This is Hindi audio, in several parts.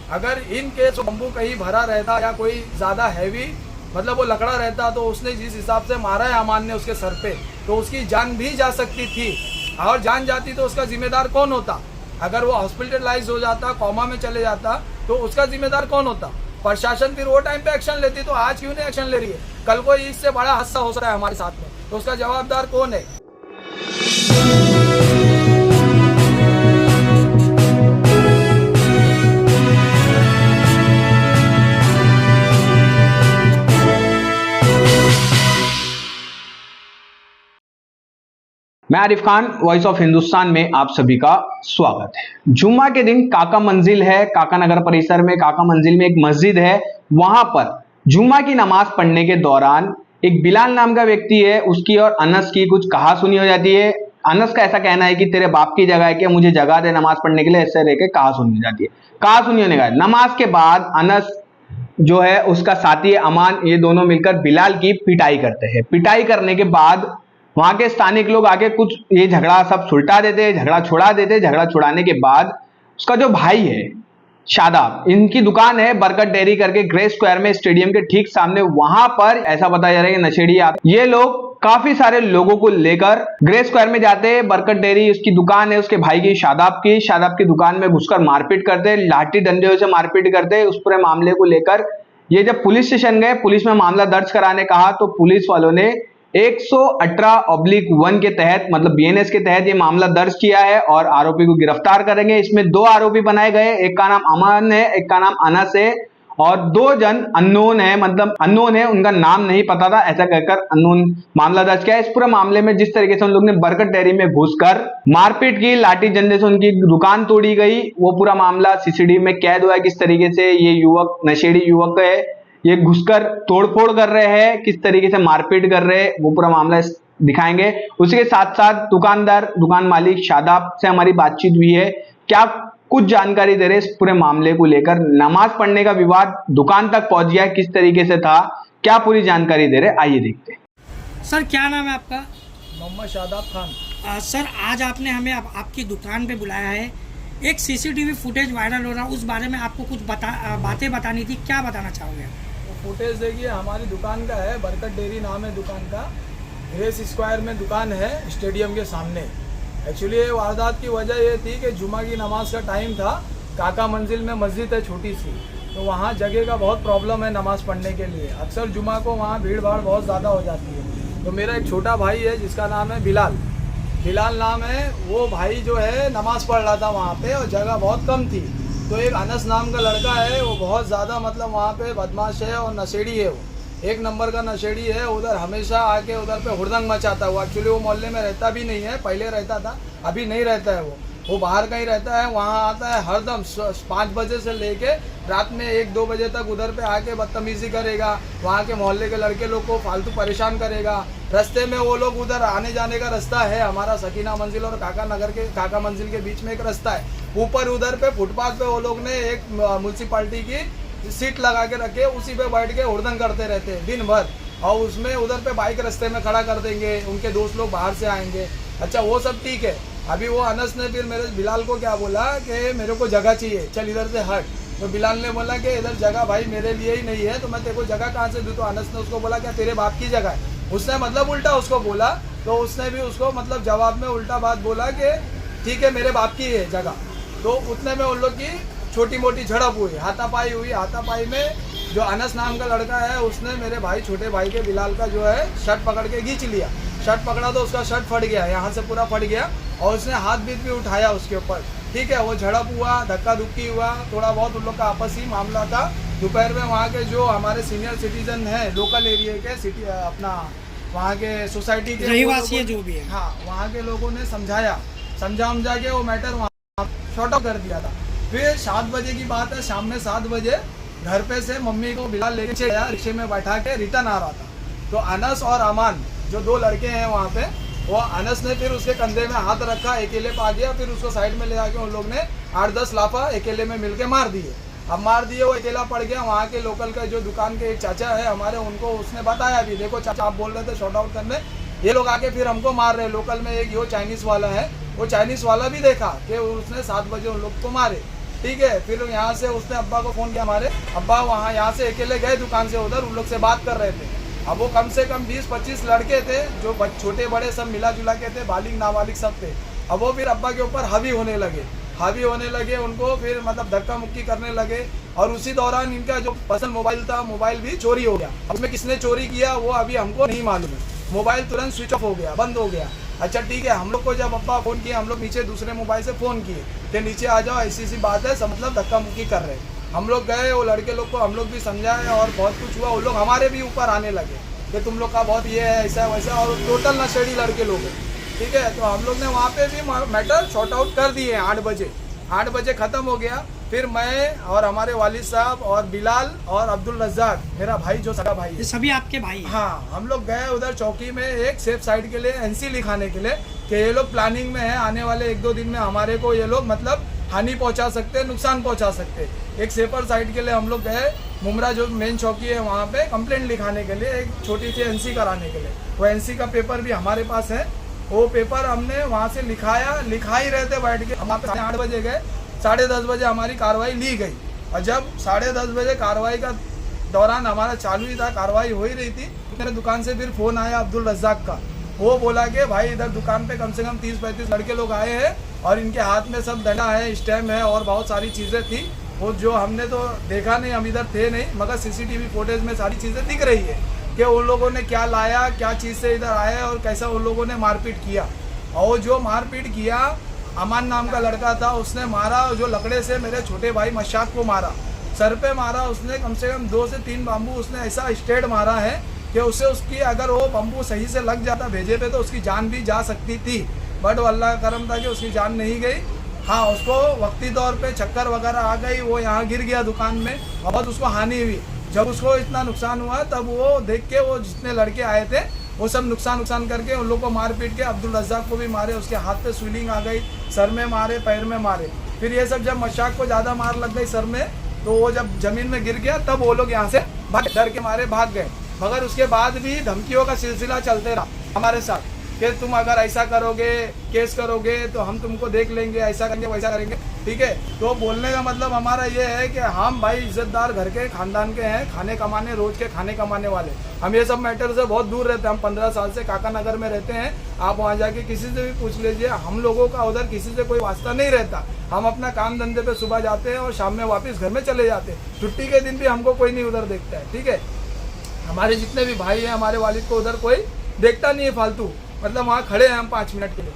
अगर इन केस बम्बू कहीं भरा रहता या कोई ज़्यादा हैवी मतलब वो लकड़ा रहता तो उसने जिस हिसाब से मारा है अमान ने उसके सर पे, तो उसकी जान भी जा सकती थी। और जान जाती तो उसका जिम्मेदार कौन होता? अगर वो हॉस्पिटलाइज हो जाता, कोमा में चले जाता, तो उसका जिम्मेदार कौन होता? प्रशासन फिर वो टाइम पे एक्शन लेती। तो आज क्यों नहीं एक्शन ले रही है? कल को इससे बड़ा हादसा हो सकता है हमारे साथ में, तो उसका जवाबदार कौन है? मैं आरिफ खान, वॉइस ऑफ हिंदुस्तान में आप सभी का स्वागत है। जुम्मा के दिन काका मंजिल है, काका नगर परिसर में काका मंजिल में एक मस्जिद है। वहां पर जुम्मा की नमाज पढ़ने के दौरान एक बिलाल नाम का व्यक्ति है, उसकी और अनस की कुछ कहासुनी हो जाती है। अनस का ऐसा कहना है कि तेरे बाप की जगह है कि मुझे जगह दे नमाज पढ़ने के लिए, ऐसे रह के कहासुनी हो जाती है। कहासुनी होने का नमाज के बाद अनस जो है उसका साथी अमान, ये दोनों मिलकर बिलाल की पिटाई करते हैं। पिटाई करने के बाद वहां के स्थानिक लोग आके कुछ ये झगड़ा सब सुलटा देते, झगड़ा छुड़ा देते। झगड़ा छुड़ाने के बाद उसका जो भाई है शादाब, इनकी दुकान है बरकत डेयरी करके ग्रे स्क्वायर में, स्टेडियम के ठीक सामने। वहां पर ऐसा बताया जा रहा है कि नशेड़ी आते, ये लोग काफी सारे लोगों को लेकर ग्रे स्क्वायर में जाते हैं। बरकत डेयरी उसकी दुकान है, उसके भाई की शादाब की दुकान में घुसकर मारपीट करते, लाठी डंडे से मारपीट करते। उस पूरे मामले को लेकर ये जब पुलिस स्टेशन गए, पुलिस में मामला दर्ज कराने कहा, तो पुलिस वालों ने 118/1 के तहत मतलब बीएनएस के तहत ये मामला दर्ज किया है और आरोपी को गिरफ्तार करेंगे। इसमें 2 आरोपी बनाए गए, एक का नाम अमान है, एक का नाम अनस है, और 2 जन अननोन है, मतलब अननोन है, उनका नाम नहीं पता था, ऐसा कहकर अननोन मामला दर्ज किया है। इस पूरे मामले में जिस तरीके से उन लोग ने बरकत डेयरी में घुसकर मारपीट की, लाठी डंडे से उनकी दुकान तोड़ी गई, वो पूरा मामला सीसीटीवी में कैद हुआ है। किस तरीके से ये युवक, नशेड़ी युवक है, ये घुसकर तोड़फोड़ कर रहे हैं, किस तरीके से मारपीट कर रहे हैं, वो पूरा मामला दिखाएंगे। उसी के साथ साथ दुकान मालिक शादाब से हमारी बातचीत हुई है, क्या कुछ जानकारी दे रहे इस पूरे मामले को लेकर। नमाज पढ़ने का विवाद दुकान तक पहुंच गया, किस तरीके से था, क्या पूरी जानकारी दे रहे, आइए देखते हैं। सर क्या नाम है आपका? मोहम्मद शादाब खान। सर आज आपने हमें आपकी दुकान पे बुलाया है, एक सीसीटीवी फुटेज वायरल हो रहा है, उस बारे में आपको कुछ बातें बतानी थी, क्या बताना चाहोगे? फुटेज देखिए, हमारी दुकान का है, बरकत डेयरी नाम है दुकान का, ग्रेस स्क्वायर में दुकान है, स्टेडियम के सामने। एक्चुअली ये वारदात की वजह ये थी कि जुमा की नमाज का टाइम था। काका मंजिल में मस्जिद है छोटी सी, तो वहाँ जगह का बहुत प्रॉब्लम है नमाज पढ़ने के लिए। अक्सर जुमा को वहाँ भीड़ भाड़ बहुत ज़्यादा हो जाती है। तो मेरा एक छोटा भाई है जिसका नाम है बिलाल नाम है, वो भाई जो है नमाज पढ़ रहा था वहाँ पे, और जगह बहुत कम थी। तो एक अनस नाम का लड़का है, वो बहुत ज़्यादा मतलब वहाँ पे बदमाश है और नशेड़ी है, वो 1 नंबर का नशेड़ी है। उधर हमेशा आके उधर पे हुड़दंग मचाता है। वो एक्चुअली वो मोहल्ले में रहता भी नहीं है, पहले रहता था, अभी नहीं रहता है। वो बाहर कहीं रहता है, वहाँ आता है हरदम 5 बजे से लेके रात में 1-2 बजे तक उधर पे आके बदतमीजी करेगा, वहाँ के मोहल्ले के लड़के लोग को फालतू परेशान करेगा। रास्ते में वो लोग, उधर आने जाने का रास्ता है हमारा, सकीना मंजिल और काका मंजिल के बीच में एक रास्ता है। ऊपर उधर पे फुटपाथ पे वो लोग ने एक म्यूनसिपाल्टी की सीट लगा के रखे, उसी पे बैठ के हुड़दंग करते रहते हैं दिन भर। और उसमें उधर पे बाइक रास्ते में खड़ा कर देंगे, उनके दोस्त लोग बाहर से आएंगे। अच्छा वो सब ठीक है। अभी वो अनस ने फिर मेरे बिलाल को क्या बोला कि मेरे को जगह चाहिए, चल इधर से हट। तो बिलाल ने बोला कि इधर जगह भाई मेरे लिए ही नहीं है, तो मैं तेरे को जगह कहाँ से दूँ? तो अनस ने उसको बोला क्या तेरे बाप की जगह है? उसने मतलब उल्टा उसको बोला, तो उसने भी उसको मतलब जवाब में उल्टा बात बोला कि ठीक है मेरे बाप की है जगह। तो उतने में उन लोग की छोटी मोटी झड़प हुई, हाथापाई हुई। हाथापाई में जो अनस नाम का लड़का है, उसने मेरे भाई, छोटे भाई के बिलाल का जो है शर्ट पकड़ के खींच लिया। शर्ट पकड़ा तो उसका शर्ट फट गया, यहाँ से पूरा फट गया, और उसने हाथ बीत भी उठाया उसके ऊपर। ठीक है, वो झड़प हुआ, धक्का धुक्की हुआ, थोड़ा बहुत उन लोग का आपसी मामला था। दोपहर में वहाँ के जो हमारे सीनियर सिटीजन हैं लोकल एरिया के, सिटी अपना वहाँ के सोसाइटी के रहीवासी जो भी है, हाँ, वहाँ के लोगों ने समझा के वो मैटर वहाँ शॉर्ट आउट कर दिया था। फिर 7 बजे की बात है, शाम में 7 बजे घर पे से मम्मी को बिलाल लेके गया, रिक्शे में बैठा के रिटर्न आ रहा था। तो अनस और अमान जो 2 लड़के हैं वहाँ पे, वो अनस ने फिर उसके कंधे में हाथ रखा, अकेले पे आ गया, फिर उसको साइड में ले आके उन लोग ने 8-10 लाफा अकेले में मिलके मार दिए। अब मार दिए, वो अकेला पड़ गया। वहाँ के लोकल का जो दुकान के एक चाचा है हमारे, उनको उसने बताया भी, देखो चाचा आप बोल रहे थे शॉर्ट आउट करने, ये लोग आके फिर हमको मार रहे हैं। लोकल में एक यो चाइनीज़ वाला है, वो चाइनीज़ वाला भी देखा कि उसने 7 बजे उन लोग को मारे। ठीक है। फिर यहाँ से उसने अब्बा को फ़ोन किया, हमारे अब्बा वहाँ यहाँ से अकेले गए दुकान से उधर, उन लोग से बात कर रहे थे। अब वो कम से कम 20-25 लड़के थे जो छोटे बड़े सब मिला जुला के थे, बालिग नाबालिग सब थे। अब वो फिर अब्बा के ऊपर हावी होने लगे उनको, फिर मतलब धक्का मुक्की करने लगे। और उसी दौरान इनका जो पर्सनल मोबाइल था, मोबाइल भी चोरी हो गया। अब उसमें किसने चोरी किया वो अभी हमको नहीं मालूम है। मोबाइल तुरंत स्विच ऑफ हो गया, बंद हो गया। अच्छा ठीक है, हम लोग को जब अब्बा फ़ोन किया, हम लोग नीचे दूसरे मोबाइल से फ़ोन किए कि नीचे आ जाओ, ऐसी बात है, सब मतलब धक्का मुक्की कर रहे हैं। हम लोग गए, वो लड़के लोग को हम लोग भी समझाए और बहुत कुछ हुआ। वो लोग हमारे भी ऊपर आने लगे कि तुम लोग का बहुत ये है, ऐसा वैसा, और टोटल नशेड़ी लड़के लोग हैं। ठीक है, तो हम लोग ने वहाँ पे भी मैटर शॉर्ट आउट कर दिए। 8 बजे ख़त्म हो गया। फिर मैं और हमारे वालिद साहब और बिलाल और अब्दुल रज़ाक, मेरा भाई जो सगा भाई है, ये सभी आपके भाई हैं? हाँ, हम लोग गए उधर चौकी में एक सेफ साइड के लिए एनसी लिखाने के लिए कि ये लोग प्लानिंग में है, आने वाले 1-2 दिन में हमारे को ये लोग मतलब हानि पहुंचा सकते हैं, नुकसान पहुंचा सकते हैं। एक सेफर साइड के लिए हम लोग गए मुमरा, जो मेन चौकी है वहाँ पे कंप्लेंट लिखाने के लिए, एक छोटी सी एनसी कराने के लिए। वो एनसी का पेपर भी हमारे पास है। वो पेपर हमने वहाँ से लिखा ही रहते बैठ के। हम वहाँ पे 8 बजे गए, 10:30 बजे हमारी कार्रवाई ली गई। और जब 10:30 बजे कार्रवाई का दौरान हमारा चालू ही था, कार्रवाई हो ही रही थी, मेरे दुकान से फिर फ़ोन आया अब्दुल रज़ाक का। वो बोला कि भाई इधर दुकान पे कम से कम 30-35 लड़के लोग आए हैं और इनके हाथ में सब डंडा है, स्टैम्प है और बहुत सारी चीज़ें थी। वो जो हमने तो देखा नहीं, हम इधर थे नहीं, मगर सीसीटीवी फुटेज में सारी चीज़ें दिख रही है कि उन लोगों ने क्या लाया, क्या चीज़ से इधर आया और कैसा उन लोगों ने मारपीट किया। और जो मारपीट किया, अमान नाम का लड़का था, उसने मारा, जो लकड़े से मेरे छोटे भाई मशाक को मारा, सर पे मारा उसने। कम से कम 2 से 3 बम्बू उसने ऐसा स्टेड मारा है कि उससे उसकी अगर वो बम्बू सही से लग जाता भेजे पे तो उसकी जान भी जा सकती थी। बट अल्लाह का करम था कि उसकी जान नहीं गई। हाँ, उसको वक्ती तौर पे चक्कर वगैरह आ गई, वो यहाँ गिर गया दुकान में, बहुत उसको हानि हुई। जब उसको इतना नुकसान हुआ तब वो देख के वो जितने लड़के आए थे वो सब नुकसान करके उन लोग को मार पीट के अब्दुल रज़ाक को भी मारे, उसके हाथ पे स्वेलिंग आ गई, सर में मारे, पैर में मारे। फिर ये सब जब मशाक को ज़्यादा मार लग गई सर में, तो वो जब ज़मीन में गिर गया तब वो लोग यहाँ से डर के मारे भाग गए। मगर उसके बाद भी धमकियों का सिलसिला चलते रहा हमारे साथ कि तुम अगर ऐसा करोगे, केस करोगे तो हम तुमको देख लेंगे, ऐसा करेंगे, वैसा करेंगे। ठीक है, तो बोलने का मतलब हमारा ये है कि हम भाई इज्जतदार घर के खानदान के हैं, खाने कमाने, रोज के खाने कमाने वाले। हम ये सब मैटर से बहुत दूर रहते हैं। हम 15 साल से काका नगर में रहते हैं। आप वहाँ जाके किसी से भी पूछ लीजिए, हम लोगों का उधर किसी से कोई वास्ता नहीं रहता। हम अपना काम धंधे पे सुबह जाते हैं और शाम में वापस घर में चले जाते हैं। छुट्टी के दिन भी हमको कोई नहीं उधर देखता है। ठीक है, हमारे जितने भी भाई हैं, हमारे वालिद को उधर कोई देखता नहीं है फालतू। मतलब वहाँ खड़े हैं हम 5 मिनट के लिए।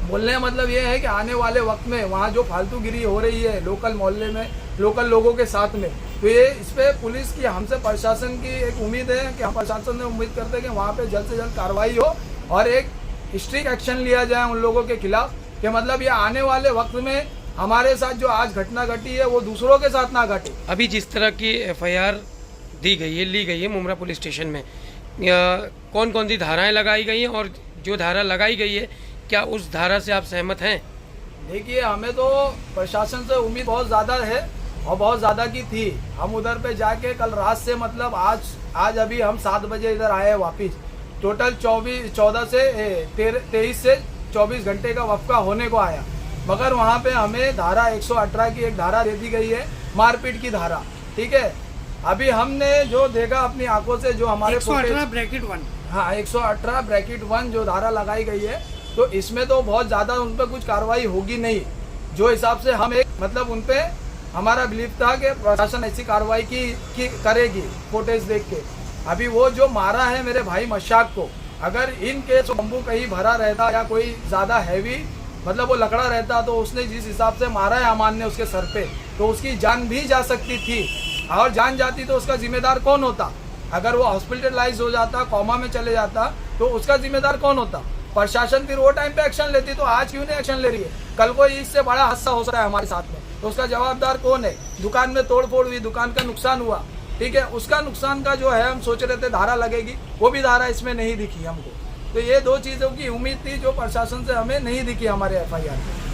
बोलने का मतलब ये है कि आने वाले वक्त में वहाँ जो फालतूगिरी हो रही है लोकल मोहल्ले में, लोकल लोगों के साथ में, तो ये इस पर पुलिस की, हमसे प्रशासन की एक उम्मीद है कि हम प्रशासन से उम्मीद करते हैं कि वहाँ पे जल्द से जल्द कार्रवाई हो और एक स्ट्रिक्ट एक्शन लिया जाए उन लोगों के खिलाफ। कि मतलब ये आने वाले वक्त में हमारे साथ जो आज घटना घटी है वो दूसरों के साथ ना घटे। अभी जिस तरह की FIR ली गई है मुमरा पुलिस स्टेशन में, कौन कौन सी धाराएं लगाई गई हैं और जो धारा लगाई गई है क्या उस धारा से आप सहमत हैं? देखिए, हमें तो प्रशासन से उम्मीद बहुत ज़्यादा है और बहुत ज़्यादा की थी। हम उधर पे जाके कल रात से मतलब आज अभी हम 7 बजे इधर आए हैं वापस। टोटल 23 से 24 घंटे का वक्फा होने को आया, मगर वहाँ पे हमें धारा 118 की एक धारा दे दी गई है, मारपीट की धारा। ठीक है, अभी हमने जो देखा अपनी आंखों से, जो हमारे 118(1), हाँ 118(1) जो धारा लगाई गई है, तो इसमें तो बहुत ज़्यादा उन पर कुछ कार्रवाई होगी नहीं। जो हिसाब से हम एक मतलब उन पर हमारा बिलीव था कि प्रशासन ऐसी कार्रवाई की करेगी फुटेज देख के। अभी वो जो मारा है मेरे भाई मशाक को, अगर इन केस बम्बू कहीं भरा रहता या कोई ज़्यादा हैवी मतलब वो लकड़ा रहता, तो उसने जिस हिसाब से मारा है अमान ने उसके सर पे, तो उसकी जान भी जा सकती थी। और जान जाती तो उसका जिम्मेदार कौन होता? अगर वो हॉस्पिटलाइज हो जाता, कोमा में चले जाता, तो उसका जिम्मेदार कौन होता? प्रशासन फिर वो टाइम पे एक्शन लेती, तो आज क्यों नहीं एक्शन ले रही है? कल को इससे बड़ा हादसा हो सकता है हमारे साथ में, तो उसका जवाबदार कौन है? दुकान में तोड़फोड़ हुई, दुकान का नुकसान हुआ, ठीक है, उसका नुकसान का जो है हम सोच रहे थे धारा लगेगी, वो भी धारा इसमें नहीं दिखी हमको। तो ये 2 चीज़ों की उम्मीद थी जो प्रशासन से हमें नहीं दिखी हमारे FIR में।